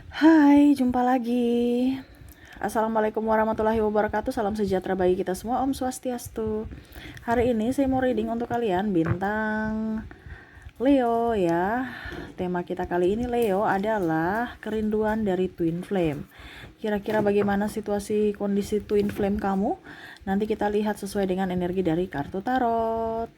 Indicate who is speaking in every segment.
Speaker 1: Hai, jumpa lagi. Assalamualaikum warahmatullahi wabarakatuh. Salam sejahtera bagi kita semua. Om Swastiastu. Hari ini saya mau reading untuk kalian bintang Leo ya. Tema kita kali ini Leo adalah kerinduan dari twin flame. Kira-kira bagaimana situasi kondisi twin flame kamu? Nanti kita lihat sesuai dengan energi dari kartu tarot.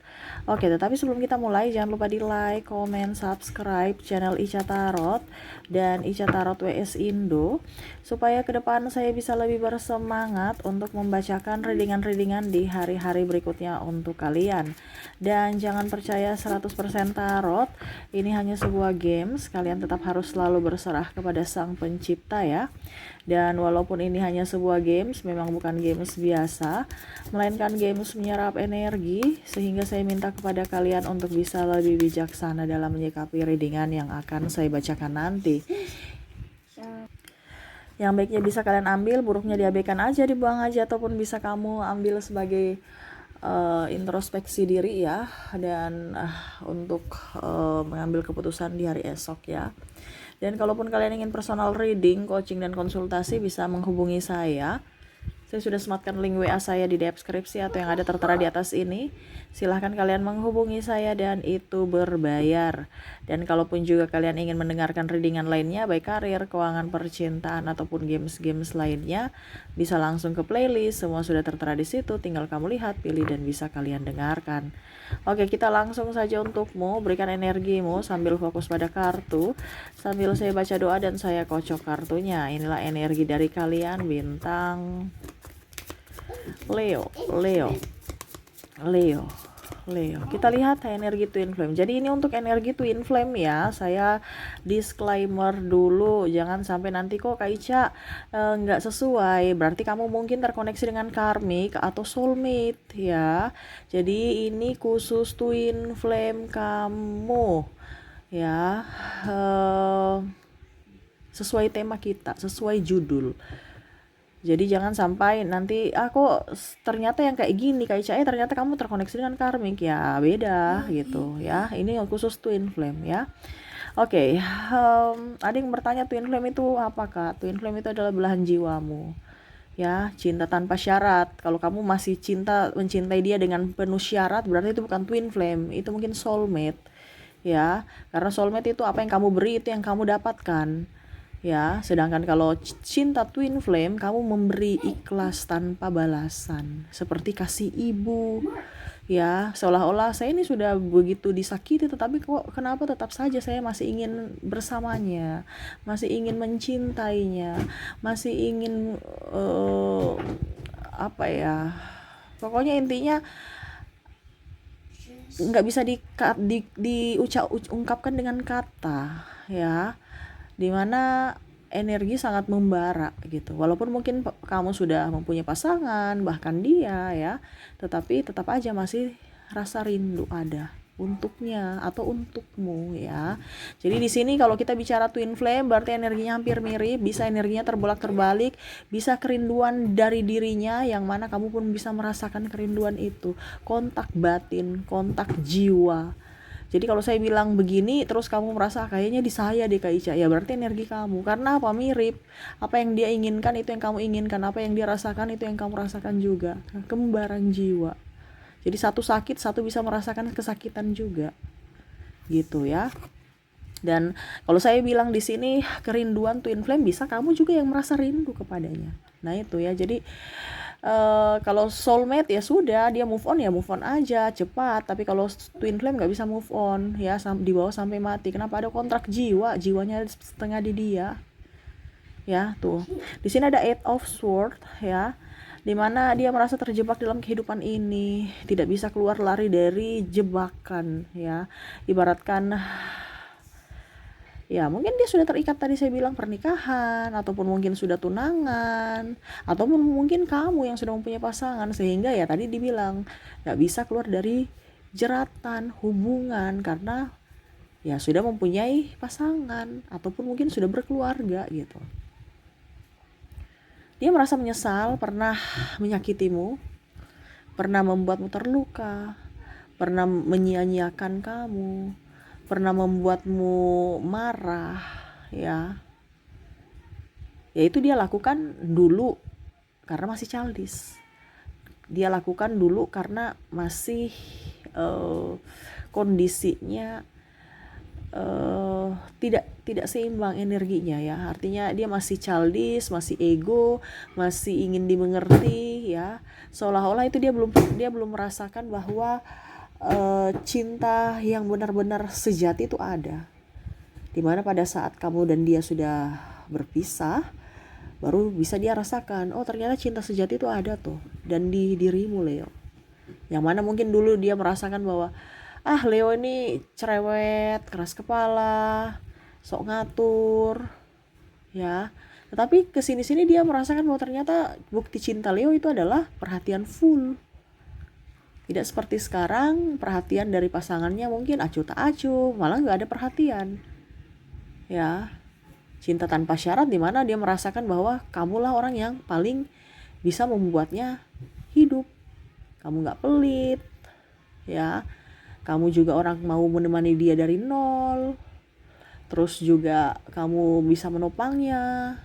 Speaker 1: Oke, tetapi sebelum kita mulai jangan lupa di like, comment, subscribe channel Ica Tarot dan Ica Tarot WS Indo supaya ke depan saya bisa lebih bersemangat untuk membacakan readingan-readingan di hari-hari berikutnya untuk kalian. Dan jangan percaya 100% tarot, ini hanya sebuah games, kalian tetap harus selalu berserah kepada Sang Pencipta ya. Dan walaupun ini hanya sebuah games, memang bukan games biasa, melainkan games menyerap energi, sehingga saya minta kepada kalian untuk bisa lebih bijaksana dalam menyikapi readingan yang akan saya bacakan nanti. Yang baiknya bisa kalian ambil, buruknya diabaikan aja, dibuang aja, ataupun bisa kamu ambil sebagai introspeksi diri ya, dan untuk mengambil keputusan di hari esok ya. Dan kalaupun kalian ingin personal reading, coaching, dan konsultasi, bisa menghubungi saya. Saya sudah sematkan link WA saya di deskripsi atau yang ada tertera di atas ini. Silahkan kalian menghubungi saya dan itu berbayar. Dan kalaupun juga kalian ingin mendengarkan readingan lainnya, baik karir, keuangan, percintaan, ataupun games-games lainnya, bisa langsung ke playlist. Semua sudah tertera di situ, tinggal kamu lihat, pilih, dan bisa kalian dengarkan. Oke, kita langsung saja untukmu. Berikan energimu sambil fokus pada kartu, sambil saya baca doa dan saya kocok kartunya. Inilah energi dari kalian bintang Leo. Kita lihat energi twin flame. Jadi ini untuk energi twin flame ya. Saya disclaimer dulu, jangan sampai nanti kok Kak Ica nggak sesuai. Berarti kamu mungkin terkoneksi dengan karmic atau soulmate ya. Jadi ini khusus twin flame kamu ya. Sesuai tema kita, sesuai judul. Jadi jangan sampai nanti kok ternyata yang kayak gini kayak ternyata kamu terkoneksi dengan karmic ya, beda gitu ya. Ini khusus twin flame ya. Oke, ada yang bertanya twin flame itu apa Kak? Twin flame itu adalah belahan jiwamu ya, cinta tanpa syarat. Kalau kamu masih mencintai dia dengan penuh syarat, berarti itu bukan twin flame, itu mungkin soulmate ya. Karena soulmate itu apa yang kamu beri itu yang kamu dapatkan ya. Sedangkan kalau cinta twin flame, kamu memberi ikhlas tanpa balasan, seperti kasih ibu ya, seolah-olah saya ini sudah begitu disakiti, tetapi kok kenapa tetap saja saya masih ingin bersamanya, masih ingin mencintainya, masih ingin apa ya, pokoknya intinya nggak bisa diungkapkan dengan kata ya, dimana energi sangat membara gitu. Walaupun mungkin kamu sudah mempunyai pasangan, bahkan dia ya, tetapi tetap aja masih rasa rindu ada untuknya atau untukmu ya. Jadi di sini kalau kita bicara twin flame berarti energinya hampir mirip, bisa energinya terbolak-terbalik, bisa kerinduan dari dirinya yang mana kamu pun bisa merasakan kerinduan itu, kontak batin, kontak jiwa. Jadi kalau saya bilang begini terus kamu merasa kayaknya di saya deh Kak Ica, ya berarti energi kamu. Karena apa? Mirip. Apa yang dia inginkan itu yang kamu inginkan, apa yang dia rasakan itu yang kamu rasakan juga. Kembaran jiwa. Jadi satu sakit, satu bisa merasakan kesakitan juga. Gitu ya. Dan kalau saya bilang di sini kerinduan twin flame, bisa kamu juga yang merasa rindu kepadanya. Nah itu ya. Jadi kalau soulmate ya sudah, dia move on ya move on aja cepat. Tapi kalau twin flame nggak bisa move on ya, dibawa sampai mati. Kenapa? Ada kontrak jiwa, jiwanya setengah di dia ya. Tuh di sini ada Eight of Swords ya, dimana dia merasa terjebak dalam kehidupan ini, tidak bisa keluar lari dari jebakan ya. Ibaratkan ya mungkin dia sudah terikat, tadi saya bilang pernikahan, ataupun mungkin sudah tunangan, ataupun mungkin kamu yang sudah mempunyai pasangan, sehingga ya tadi dibilang gak bisa keluar dari jeratan hubungan karena ya sudah mempunyai pasangan ataupun mungkin sudah berkeluarga gitu. Dia merasa menyesal pernah menyakitimu, pernah membuatmu terluka, pernah menyia-nyiakan kamu, pernah membuatmu marah ya. Yaitu dia lakukan dulu karena masih childish. Dia lakukan dulu karena masih kondisinya tidak seimbang energinya ya. Artinya dia masih childish, masih ego, masih ingin dimengerti ya. Seolah-olah itu dia belum merasakan bahwa cinta yang benar-benar sejati itu ada. Dimana pada saat kamu dan dia sudah berpisah, baru bisa dia rasakan, oh ternyata cinta sejati itu ada tuh, dan di dirimu Leo. Yang mana mungkin dulu dia merasakan bahwa Leo ini cerewet, keras kepala, sok ngatur ya. Tetapi kesini-sini dia merasakan bahwa ternyata bukti cinta Leo itu adalah perhatian full. Tidak seperti sekarang, perhatian dari pasangannya mungkin acuh tak acuh, malah gak ada perhatian ya. Cinta tanpa syarat, dimana dia merasakan bahwa kamulah orang yang paling bisa membuatnya hidup. Kamu gak pelit ya, kamu juga orang mau menemani dia dari nol. Terus juga kamu bisa menopangnya,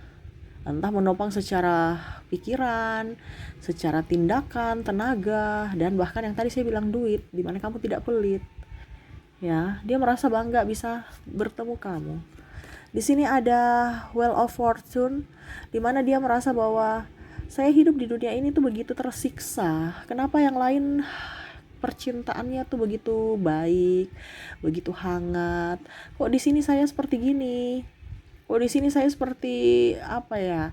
Speaker 1: entah menopang secara pikiran, secara tindakan, tenaga, dan bahkan yang tadi saya bilang duit, dimana kamu tidak pelit ya. Dia merasa bangga bisa bertemu kamu. Di sini ada Wheel of Fortune, dimana dia merasa bahwa saya hidup di dunia ini tuh begitu tersiksa. Kenapa yang lain percintaannya tuh begitu baik, begitu hangat. Kok di sini saya seperti gini? Kok di sini saya seperti apa ya?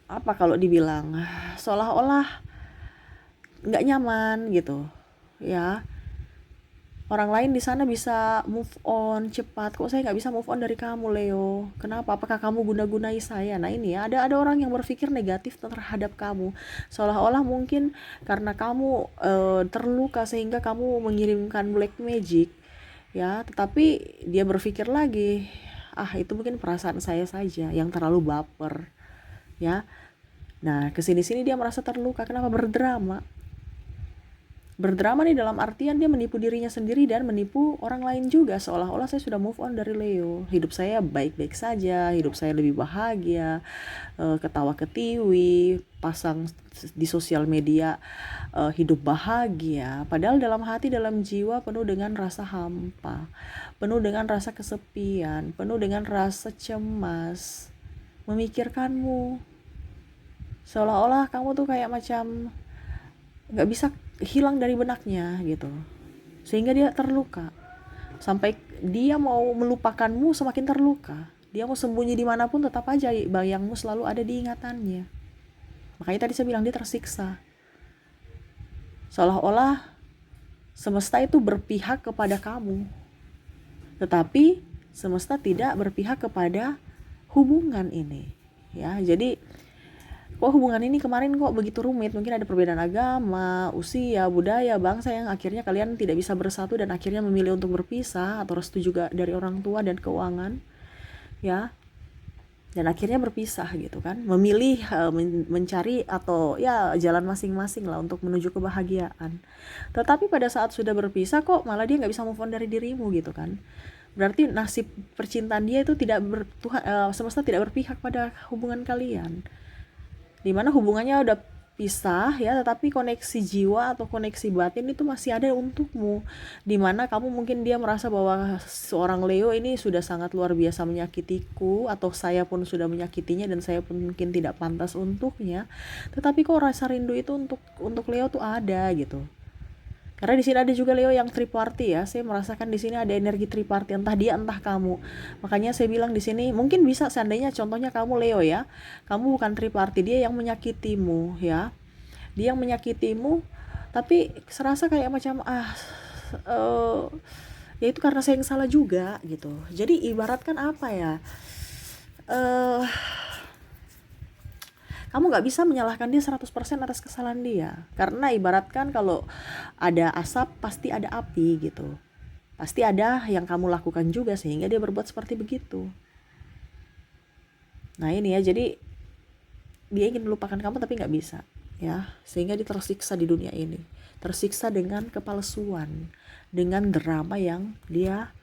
Speaker 1: Apa kalau dibilang seolah-olah nggak nyaman gitu, ya. Orang lain di sana bisa move on cepat, kok saya nggak bisa move on dari kamu Leo? Kenapa? Apakah kamu guna-gunai saya? Nah ini ya, ada orang yang berpikir negatif terhadap kamu, seolah-olah mungkin karena kamu terluka sehingga kamu mengirimkan black magic ya. Tetapi dia berpikir lagi, itu mungkin perasaan saya saja yang terlalu baper ya. Nah kesini-sini dia merasa terluka. Kenapa berdrama nih, dalam artian dia menipu dirinya sendiri dan menipu orang lain juga, seolah-olah saya sudah move on dari Leo, hidup saya baik-baik saja, hidup saya lebih bahagia, ketawa ketiwi, pasang di sosial media hidup bahagia, padahal dalam hati, dalam jiwa penuh dengan rasa hampa, penuh dengan rasa kesepian, penuh dengan rasa cemas, memikirkanmu, seolah-olah kamu tuh kayak macam gak bisa hilang dari benaknya gitu, sehingga dia terluka, sampai dia mau melupakanmu semakin terluka. Dia mau sembunyi dimanapun tetap aja bayangmu selalu ada di ingatannya. Makanya tadi saya bilang dia tersiksa, seolah-olah semesta itu berpihak kepada kamu, tetapi semesta tidak berpihak kepada hubungan ini ya. Jadi kok hubungan ini kemarin kok begitu rumit, mungkin ada perbedaan agama, usia, budaya, bangsa yang akhirnya kalian tidak bisa bersatu dan akhirnya memilih untuk berpisah, atau restu juga dari orang tua dan keuangan ya, dan akhirnya berpisah gitu kan, memilih mencari atau ya jalan masing-masing lah untuk menuju kebahagiaan. Tetapi pada saat sudah berpisah kok malah dia nggak bisa move on dari dirimu gitu kan. Berarti nasib percintaan dia itu tidak semesta tidak berpihak pada hubungan kalian, dimana hubungannya udah pisah ya, tetapi koneksi jiwa atau koneksi batin itu masih ada untukmu, dimana kamu mungkin dia merasa bahwa seorang Leo ini sudah sangat luar biasa menyakitiku, atau saya pun sudah menyakitinya dan saya pun mungkin tidak pantas untuknya, tetapi kok rasa rindu itu untuk Leo tuh ada gitu. Karena di sini ada juga Leo yang triparty ya. Saya merasakan di sini ada energi triparty, entah dia entah kamu. Makanya saya bilang di sini mungkin bisa seandainya contohnya kamu Leo ya. Kamu bukan triparty, dia yang menyakitimu ya. Dia yang menyakitimu, tapi serasa kayak macam ya itu karena saya yang salah juga gitu. Jadi ibaratkan apa ya? Kamu gak bisa menyalahkan dia 100% atas kesalahan dia, karena ibaratkan kalau ada asap pasti ada api gitu, pasti ada yang kamu lakukan juga sehingga dia berbuat seperti begitu. Nah ini ya, jadi dia ingin melupakan kamu tapi gak bisa ya, sehingga dia tersiksa di dunia ini, tersiksa dengan kepalsuan, dengan drama yang dia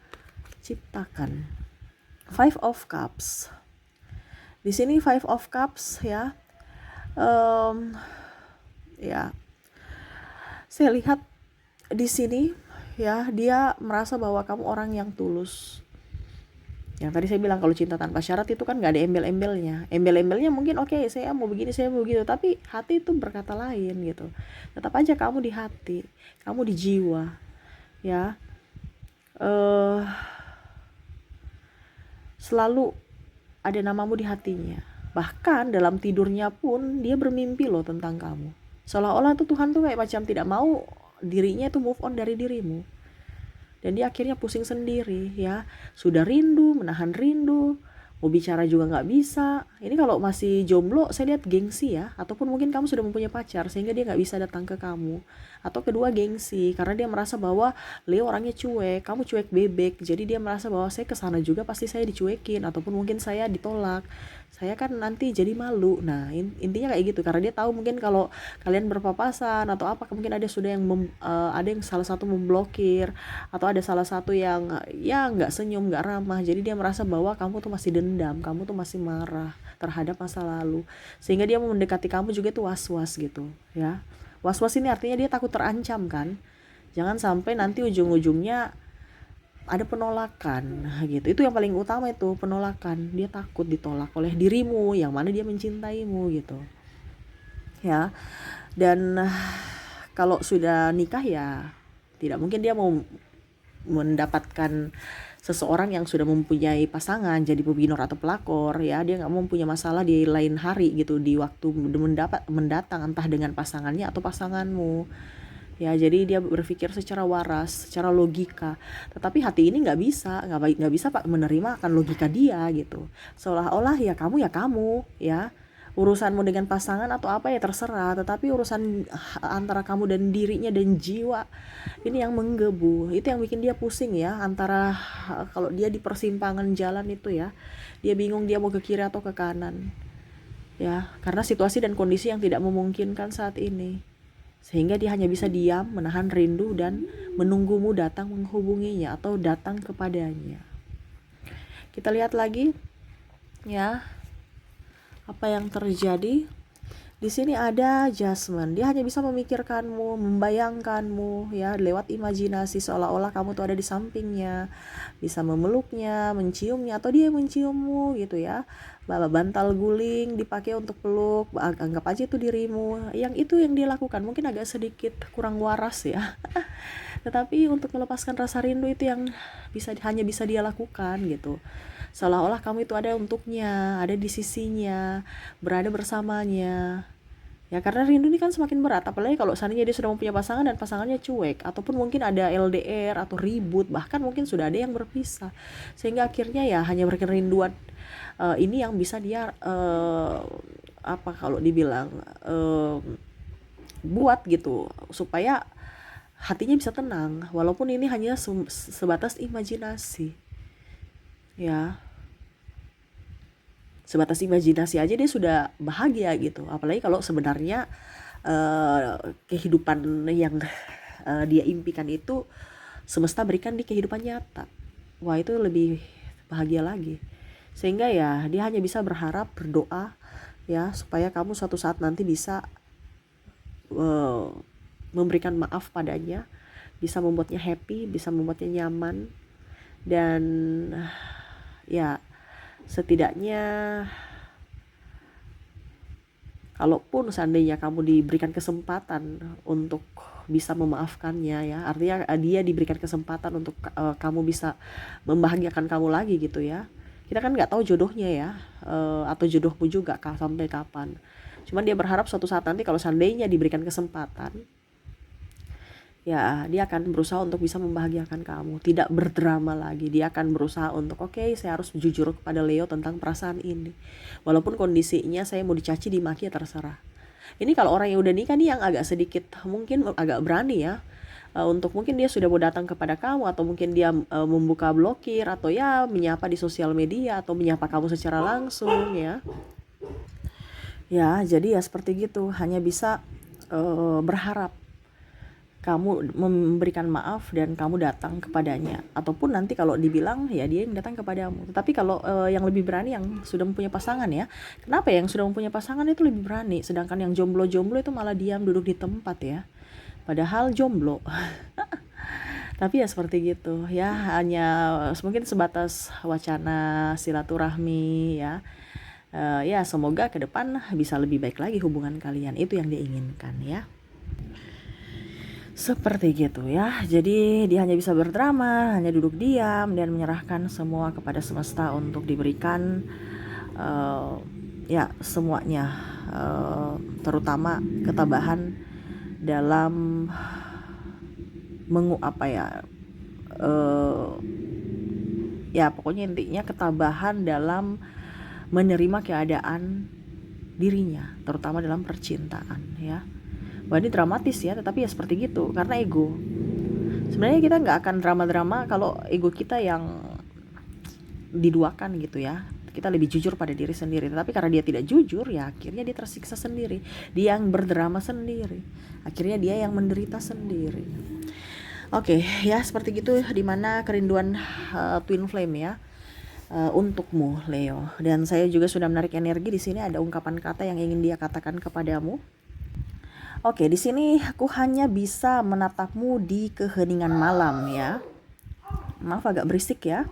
Speaker 1: ciptakan Five of Cups. Di sini Five of Cups ya. Um, ya, saya lihat di sini ya, dia merasa bahwa kamu orang yang tulus. Yang tadi saya bilang kalau cinta tanpa syarat itu kan nggak ada embel-embelnya. Embel-embelnya mungkin oke, saya mau begini, saya mau begitu, tapi hati itu berkata lain gitu. Tetap aja kamu di hati, kamu di jiwa, ya. eh Selalu ada namamu di hatinya. Bahkan dalam tidurnya pun dia bermimpi loh tentang kamu. Seolah-olah tuh Tuhan tuh kayak macam tidak mau dirinya itu move on dari dirimu. Dan dia akhirnya pusing sendiri ya. Sudah rindu, menahan rindu, mau bicara juga nggak bisa. Ini kalau masih jomblo saya lihat gengsi ya. Ataupun mungkin kamu sudah mempunyai pacar sehingga dia nggak bisa datang ke kamu. Atau kedua gengsi karena dia merasa bahwa Leo orangnya cuek, kamu cuek bebek. Jadi dia merasa bahwa saya kesana juga pasti saya dicuekin. Ataupun mungkin saya ditolak, saya kan nanti jadi malu. Nah intinya kayak gitu karena dia tahu mungkin kalau kalian berpapasan atau apa, mungkin ada sudah yang ada yang salah satu memblokir, atau ada salah satu yang ya nggak senyum, nggak ramah. Jadi dia merasa bahwa kamu tuh masih dendam, kamu tuh masih marah terhadap masa lalu, sehingga dia mau mendekati kamu juga tuh was-was gitu ya. Was-was ini artinya dia takut terancam kan, jangan sampai nanti ujung-ujungnya ada penolakan gitu. Itu yang paling utama, itu penolakan. Dia takut ditolak oleh dirimu yang mana dia mencintaimu gitu ya. Dan kalau sudah nikah ya tidak mungkin dia mau mendapatkan seseorang yang sudah mempunyai pasangan jadi pebinor atau pelakor ya. Dia nggak mau punya masalah di lain hari gitu, di waktu mendatang, entah dengan pasangannya atau pasanganmu ya. Jadi dia berpikir secara waras, secara logika. Tetapi hati ini nggak bisa Pak menerima akan logika dia gitu. Seolah-olah ya kamu ya, urusanmu dengan pasangan atau apa ya terserah, tetapi urusan antara kamu dan dirinya dan jiwa ini yang menggebu. Itu yang bikin dia pusing ya, antara kalau dia di persimpangan jalan itu ya, dia bingung dia mau ke kiri atau ke kanan ya, karena situasi dan kondisi yang tidak memungkinkan saat ini, sehingga dia hanya bisa diam, menahan rindu dan menunggumu datang menghubunginya atau datang kepadanya. Kita lihat lagi ya apa yang terjadi. Di sini ada Jasmine. Dia hanya bisa memikirkanmu, membayangkanmu ya lewat imajinasi, seolah-olah kamu tuh ada di sampingnya, bisa memeluknya, menciumnya, atau dia menciummu gitu ya. Bantal guling dipakai untuk peluk, anggap aja itu dirimu. Yang itu yang dia lakukan, mungkin agak sedikit kurang waras ya. Tetapi untuk melepaskan rasa rindu itu yang hanya bisa dia lakukan gitu. Seolah-olah kamu itu ada untuknya, ada di sisinya, berada bersamanya. Ya karena rindu ini kan semakin berat, apalagi kalau seandainya dia sudah mempunyai pasangan dan pasangannya cuek, ataupun mungkin ada LDR atau ribut, bahkan mungkin sudah ada yang berpisah, sehingga akhirnya ya hanya berkerinduan ini yang bisa dia apa kalau dibilang buat gitu supaya hatinya bisa tenang, walaupun ini hanya sebatas imajinasi ya. Sebatas imajinasi aja dia sudah bahagia gitu, apalagi kalau sebenarnya kehidupan yang dia impikan itu semesta berikan di kehidupan nyata. Wah itu lebih bahagia lagi, sehingga ya dia hanya bisa berharap, berdoa ya supaya kamu suatu saat nanti bisa memberikan maaf padanya, bisa membuatnya happy, bisa membuatnya nyaman. Dan ya setidaknya kalaupun seandainya kamu diberikan kesempatan untuk bisa memaafkannya ya, artinya dia diberikan kesempatan untuk kamu bisa membahagiakan kamu lagi gitu ya. Kita kan nggak tahu jodohnya ya, atau jodohmu juga sampai kapan. Cuman dia berharap suatu saat nanti kalau seandainya diberikan kesempatan, ya dia akan berusaha untuk bisa membahagiakan kamu, tidak berdrama lagi. Dia akan berusaha untuk oke, saya harus jujur kepada Leo tentang perasaan ini, walaupun kondisinya saya mau dicaci dimaki ya terserah. Ini kalau orang yang udah nikah nih yang agak sedikit mungkin agak berani ya, untuk mungkin dia sudah mau datang kepada kamu, atau mungkin dia membuka blokir, atau ya menyapa di sosial media, atau menyapa kamu secara langsung ya. Ya jadi ya seperti gitu, hanya bisa berharap kamu memberikan maaf dan kamu datang kepadanya, ataupun nanti kalau dibilang ya dia yang datang kepadamu. Tetapi kalau yang lebih berani yang sudah mempunyai pasangan ya. Kenapa ya yang sudah mempunyai pasangan itu lebih berani, sedangkan yang jomblo-jomblo itu malah diam duduk di tempat ya. Padahal jomblo. Tapi ya seperti gitu ya, hanya mungkin sebatas wacana silaturahmi ya. Ya semoga ke depan bisa lebih baik lagi hubungan kalian, itu yang dia inginkan ya. Seperti gitu ya. Jadi dia hanya bisa berdrama, hanya duduk diam dan menyerahkan semua kepada semesta untuk diberikan ya semuanya, terutama ketabahan dalam ya pokoknya intinya ketabahan dalam menerima keadaan dirinya, terutama dalam percintaan ya. Wah ini dramatis ya, tetapi ya seperti gitu, karena ego. Sebenarnya kita nggak akan drama-drama kalau ego kita yang diduakan gitu ya. Kita lebih jujur pada diri sendiri, tetapi karena dia tidak jujur ya akhirnya dia tersiksa sendiri, dia yang berdrama sendiri, akhirnya dia yang menderita sendiri. Oke ya seperti gitu, dimana kerinduan twin flame ya untukmu Leo. Dan saya juga sudah menarik energi di sini, ada ungkapan kata yang ingin dia katakan kepadamu. Oke, di sini aku hanya bisa menatapmu di keheningan malam ya. Maaf agak berisik ya.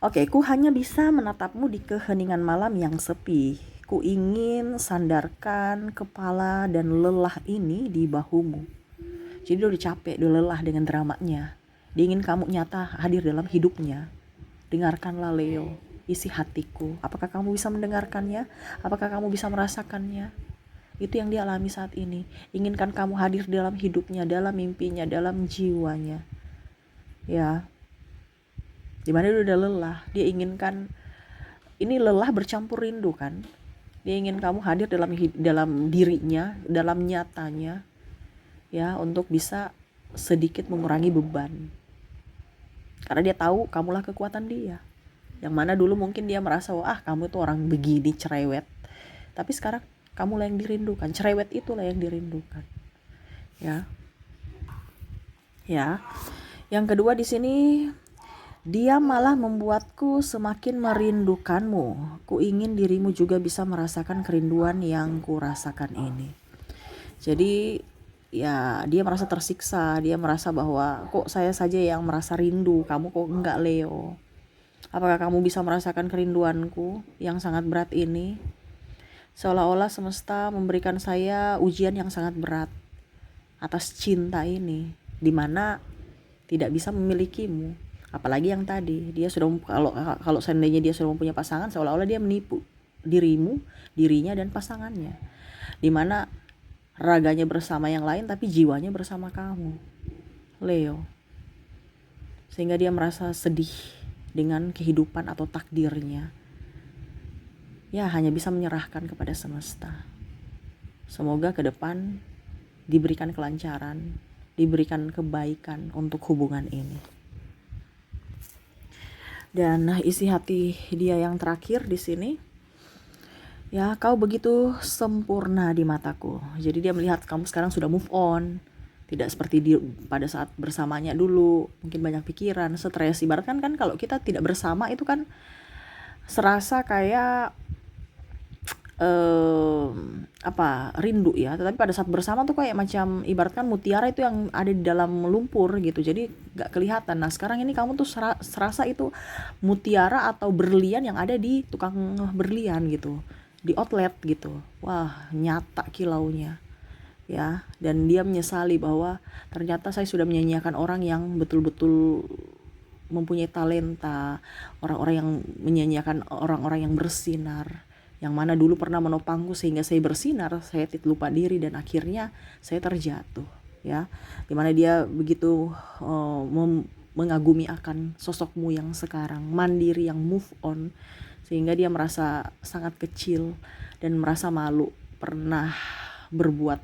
Speaker 1: Oke, ku hanya bisa menatapmu di keheningan malam yang sepi. Ku ingin sandarkan kepala dan lelah ini di bahumu. Jadi dia udah capek, udah lelah dengan dramanya. Dia ingin kamu nyata hadir dalam hidupnya. Dengarkanlah Leo, isi hatiku. Apakah kamu bisa mendengarkannya? Apakah kamu bisa merasakannya? Itu yang dia alami saat ini. Inginkan kamu hadir dalam hidupnya, dalam mimpinya, dalam jiwanya. Ya. Dimana dia udah lelah. Dia inginkan, ini lelah bercampur rindu kan. Dia ingin kamu hadir dalam dirinya, dalam nyatanya. Ya, untuk bisa sedikit mengurangi beban. Karena dia tahu kamulah kekuatan dia. Yang mana dulu mungkin dia merasa, wah kamu tuh orang begini cerewet. Tapi sekarang kamulah yang dirindukan, cerewet itulah yang dirindukan. Ya. Ya. Yang kedua di sini, dia malah membuatku semakin merindukanmu. Ku ingin dirimu juga bisa merasakan kerinduan yang ku rasakan ini. Jadi ya dia merasa tersiksa, dia merasa bahwa kok saya saja yang merasa rindu, kamu kok enggak Leo. Apakah kamu bisa merasakan kerinduanku yang sangat berat ini? Seolah-olah semesta memberikan saya ujian yang sangat berat atas cinta ini, dimana tidak bisa memilikimu. Apalagi yang tadi dia sudah, kalau seandainya dia sudah mempunyai pasangan, seolah-olah dia menipu dirinya dan pasangannya, dimana raganya bersama yang lain tapi jiwanya bersama kamu Leo, sehingga dia merasa sedih dengan kehidupan atau takdirnya. Ya hanya bisa menyerahkan kepada semesta. Semoga ke depan diberikan kelancaran, diberikan kebaikan untuk hubungan ini. Dan isi hati dia yang terakhir di sini, ya kau begitu sempurna di mataku. Jadi dia melihat kamu sekarang sudah move on, tidak seperti pada saat bersamanya dulu, mungkin banyak pikiran, stres. Ibaratkan kan kalau kita tidak bersama itu kan serasa kayak rindu ya, tetapi pada saat bersama tuh kayak macam ibaratkan mutiara itu yang ada di dalam lumpur gitu, jadi gak kelihatan. Nah sekarang ini kamu tuh serasa itu mutiara atau berlian yang ada di tukang berlian gitu, di outlet gitu. Wah nyata kilaunya ya. Dan dia menyesali bahwa ternyata saya sudah menyanyiakan orang yang betul-betul mempunyai talenta, orang-orang yang menyanyiakan orang-orang yang bersinar, yang mana dulu pernah menopangku sehingga saya bersinar, saya lupa diri dan akhirnya saya terjatuh ya. Dimana dia begitu mengagumi akan sosokmu yang sekarang mandiri, yang move on, sehingga dia merasa sangat kecil dan merasa malu pernah berbuat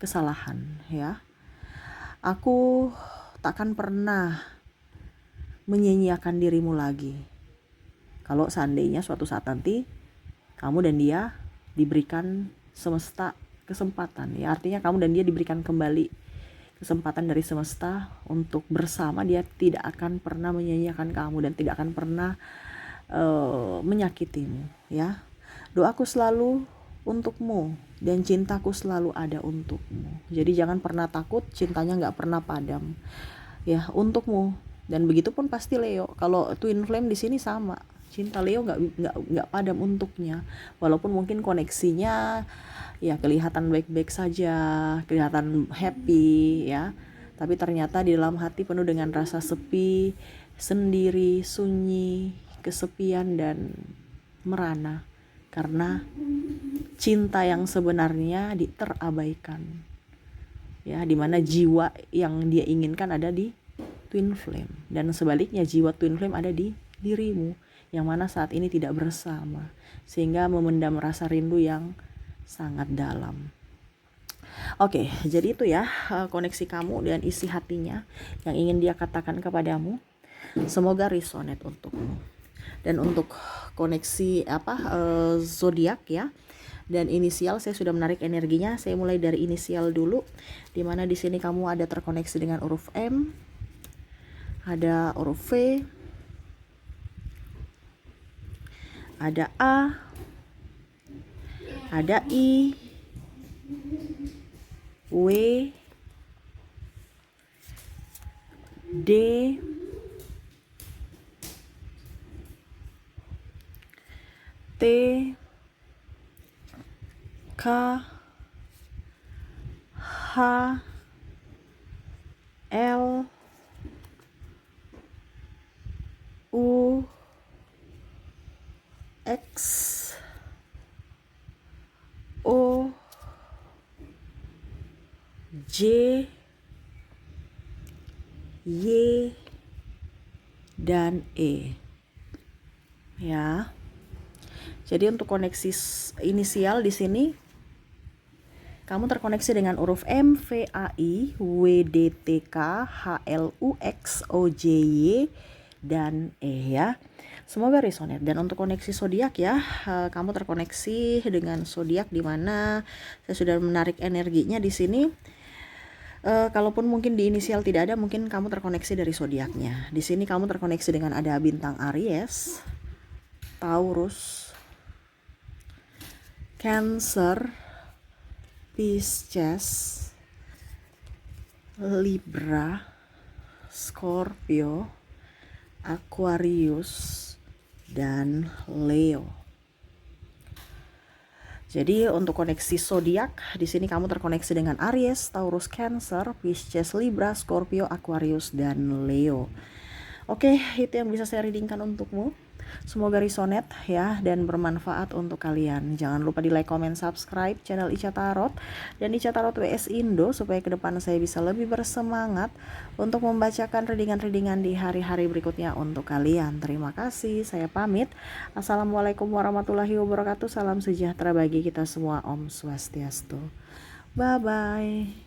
Speaker 1: kesalahan ya. Aku takkan pernah menyanyiakan dirimu lagi kalau seandainya suatu saat nanti kamu dan dia diberikan semesta kesempatan ya, artinya kamu dan dia diberikan kembali kesempatan dari semesta untuk bersama. Dia tidak akan pernah menyanyiakan kamu dan tidak akan pernah menyakitimu, ya. Doaku selalu untukmu dan cintaku selalu ada untukmu. Jadi jangan pernah takut, cintanya nggak pernah padam, ya, untukmu. Dan begitu pun pasti Leo. Kalau twin flame di sini sama, cinta Leo nggak padam untuknya. Walaupun mungkin koneksinya ya kelihatan baik-baik saja, kelihatan happy, ya. Tapi ternyata di dalam hati penuh dengan rasa sepi, sendiri, sunyi, kesepian dan merana karena cinta yang sebenarnya terabaikan, ya, dimana jiwa yang dia inginkan ada di twin flame dan sebaliknya jiwa twin flame ada di dirimu yang mana saat ini tidak bersama sehingga memendam rasa rindu yang sangat dalam. Oke, jadi itu ya koneksi kamu dan isi hatinya yang ingin dia katakan kepadamu. Semoga resonate untukmu. Dan untuk koneksi zodiak ya dan inisial, saya sudah menarik energinya. Saya mulai dari inisial dulu, dimana di sini kamu ada terkoneksi dengan huruf M, ada huruf V, ada A, ada I, W, D, T, K, H, L, U, X, O, J, Y, dan E, ya. Jadi untuk koneksi inisial di sini kamu terkoneksi dengan huruf M, V, A, I, W, D, T, K, H, L, U, X, O, J, Y, dan E, ya. Semoga resonate. Dan untuk koneksi zodiak ya, kamu terkoneksi dengan zodiak di mana saya sudah menarik energinya di sini. Kalaupun mungkin di inisial tidak ada, mungkin kamu terkoneksi dari zodiaknya. Di sini kamu terkoneksi dengan ada bintang Aries, Taurus, Cancer, Pisces, Libra, Scorpio, Aquarius, dan Leo. Jadi untuk koneksi zodiak di sini kamu terkoneksi dengan Aries, Taurus, Cancer, Pisces, Libra, Scorpio, Aquarius, dan Leo. Oke, itu yang bisa saya readingkan untukmu. Semoga resonate ya dan bermanfaat untuk kalian. Jangan lupa di like, comment, subscribe channel Ica Tarot dan Ica Tarot WS Indo supaya ke depan saya bisa lebih bersemangat untuk membacakan readingan-readingan di hari-hari berikutnya untuk kalian. Terima kasih, saya pamit. Assalamualaikum warahmatullahi wabarakatuh. Salam sejahtera bagi kita semua. Om Swastiastu. Bye bye.